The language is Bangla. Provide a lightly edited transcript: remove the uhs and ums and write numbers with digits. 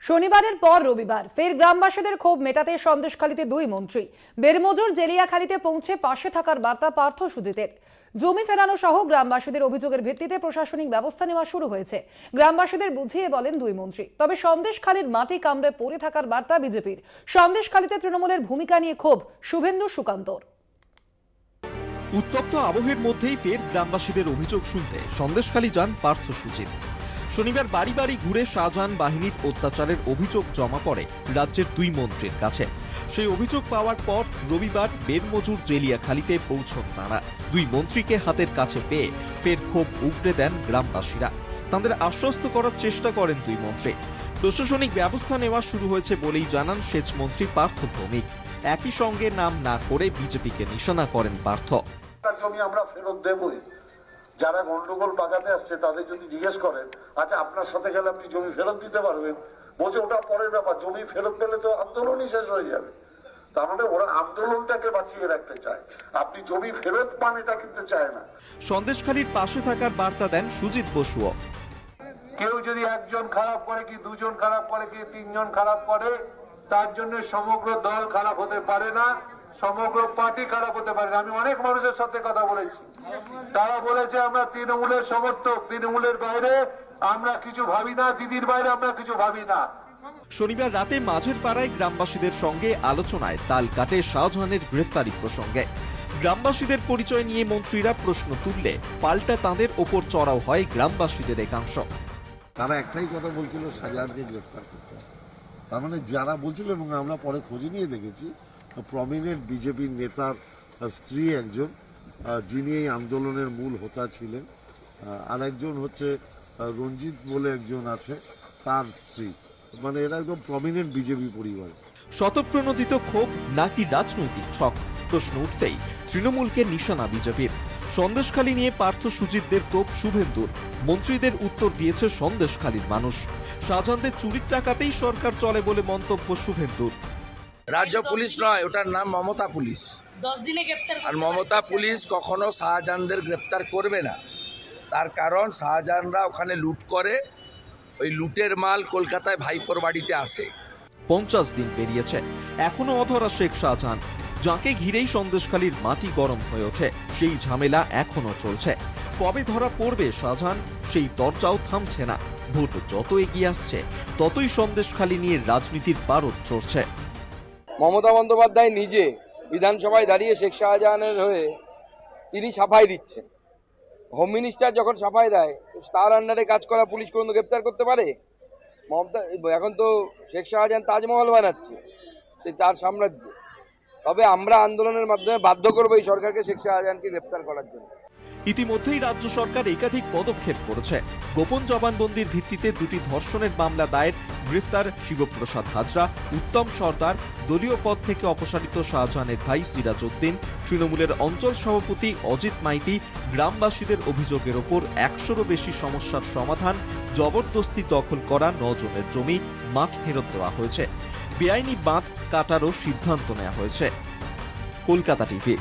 শনিবারের পর রবিবার ফের গ্রামবাসীদের ক্ষোভ মেটাতে সন্দেশখালীতে দুই মন্ত্রী। বেরমজুর জেলিয়াখালীতে পৌঁছে পাশে থাকার বার্তা পার্থ সুজিতের। জমি ফেরানো সহ গ্রামবাসীদের অভিযোগের ভিত্তিতে প্রশাসনিক ব্যবস্থা নেওয়া শুরু হয়েছে। গ্রামবাসীদের বুঝিয়ে বলেন দুই মন্ত্রী। তবে সন্দেশখালীর মাটি কামড়ে পড়ে থাকার বার্তা বিজেপির। সন্দেশখালীতে তৃণমূলের ভূমিকা নিয়ে ক্ষোভ শুভেন্দু সুকান্তর। উত্তপ্ত আবহের মধ্যেই ফের গ্রামবাসীদের অভিযোগ শুনতে সন্দেশখালী যান পার্থ সুজিত। শনিবার বাড়ি বাড়ি ঘুরে শাহজাহান বাহিনীর অত্যাচারের অভিযোগ জমা পড়ে রাজ্যের দুই মন্ত্রীর কাছে। সেই অভিযোগ পাওয়ার পর রবিবার বেরমজুর জেলিয়াখালীতে পৌঁছন তাঁরা। দুই মন্ত্রীকে হাতের কাছে পেয়ে ফের ক্ষোভ উগড়ে দেন গ্রামবাসীরা। তাদের আশ্বস্ত করার চেষ্টা করেন দুই মন্ত্রী। প্রশাসনিক ব্যবস্থা নেওয়া শুরু হয়েছে বলেই জানান সেচ মন্ত্রী পার্থ ভৌমিক। একই সঙ্গে নাম না করে বিজেপিকে নিশানা করেন পার্থ। জমি আমরা ফেরত দেবই। যারা গন্ডগোল পাকাতে আসছে তাদের যদি জিজ্ঞেস করেন, আচ্ছা আপনার সাথে গেলে আপনি জমি ফেরত দিতে পারবেন, বলছে ওটা পরের ব্যাপার, জমি ফেরত পেলে তো আন্দোলনই শেষ হয়ে যাবে। তার মানে ওরা আন্দোলনটাকে বাঁচিয়ে রাখতে চায়, আপনি জমি ফেরত পান এটা কিন্তু চায় না। সন্দেশখালীর পাশে থাকার বার্তা দেন সুজিত বসুও। কেউ যদি একজন খারাপ করে কি দুজন খারাপ করে কি তিনজন খারাপ করে, তার জন্য সমগ্র দল খারাপ হতে পারে না, সমগ্র পার্টি খারাপ হতে পারে না। আমি অনেক মানুষের সাথে কথা বলেছি, তারা বলেছে আমরা তৃণমূলের সমর্থক, তৃণমূলের বাইরে আমরা কিছু ভাবি না, দিদির বাইরে আমরা কিছু ভাবি না। শনিবার রাতে মাঝের পাড়ায় গ্রামবাসীদের সঙ্গে আলোচনায় তাল কাটে শাহজাহানের গ্রেফতারি প্রসঙ্গে। গ্রামবাসীদের পরিচয় নিয়ে মন্ত্রীরা প্রশ্ন তুললে পাল্টা তাঁদের ওপর চড়াও হয় গ্রামবাসীদের একাংশ। তারা একটাই কথা বলছিল, শাহজাহানকে গ্রেফতার করতে। তার মানে যারা বলছিল, এবং আমরা পরে খোঁজ নিয়ে দেখেছি, প্রমিনেন্ট বিজেপির নেতার স্ত্রী একজন, যিনি এই আন্দোলনের মূল হোতা ছিলেন, আর একজন হচ্ছে রঞ্জিত বলে একজন আছে, তার স্ত্রী। মানে এরা একদম প্রমিনেন্ট বিজেপি পরিবার। শতপ্রণোদিত ক্ষোভ নাকি রাজনৈতিক ছক, প্রশ্ন উঠতেই তৃণমূলকে নিশানা বিজেপির। সন্দেশখালী নিয়ে পার্থ সুজিতদের তোপ শুভেন্দুর। মন্ত্রীদের উত্তর দিয়েছে সন্দেশখালীর মানুষ। শাহজাহানদের চুরির টাকাতেই সরকার চলে বলে মন্তব্য শুভেন্দুর। রাজ্য পুলিশ নয়, ওটার নাম মমতা পুলিশ। 10 দিনে গ্রেফতার। আর মমতা পুলিশ কখনো শাহজাহানদের গ্রেপ্তার করবে না। তার কারণ শাহজাহানরা ওখানে লুট করে, ওই লুটের মাল কলকাতায় ভাইপোর বাড়িতে আসে। 50 দিন পেরিয়েছে, এখনো অধরা শেখ শাহজাহান, যাকে ঘিরেই সন্দেশখালীর মাটি গরম হয়ে ওঠে। সেই ঝামেলা এখনো চলছে। কবে ধরা পড়বে শাহজাহান, সেই দরজাও থামছে না। ভোট যত এগিয়ে আসছে ততই সন্দেশখালী নিয়ে রাজনীতির পারদ চড়ছে। মমতা বন্দ্যোপাধ্যায় নিজে বিধানসভায় দাঁড়িয়ে শেখ শাহজাহানের হয়ে তিনি সাফাই দিচ্ছেন। হোম মিনিস্টার যখন সাফাই দেয়, তার আন্ডারে কাজ করা পুলিশ কোনো গ্রেপ্তার করতে পারে? মমতা এখন তো শেখ শাহজাহান তাজমহল বানাচ্ছে, সে তার সাম্রাজ্যে। তবে আমরা আন্দোলনের মাধ্যমে বাধ্য করবো এই সরকারকে শেখ শাহজাহানকে গ্রেপ্তার করার জন্য। ইতিমধ্যেই রাজ্য সরকার একাধিক পদক্ষেপ করেছে। গোপন জবানবন্দির ভিত্তিতে 2টি ধর্ষণের মামলা দায়ের, গ্রেফতার শিবপ্রসাদ হাজরা, উত্তম সর্দার, দলীয় পদ থেকে অপসারিত শাহজাহানের ভাই সিরাজ উদ্দিন, তৃণমূলের অঞ্চল সভাপতি অজিত মাইতি। গ্রামবাসীদের অভিযোগের ওপর 100-রও বেশি সমস্যার সমাধান, জবরদস্তি দখল করা 9 জনের জমি মাঠ ফেরত দেওয়া হয়েছে, বেআইনি বাঁধ কাটারও সিদ্ধান্ত নেওয়া হয়েছে। কলকাতা টিভি।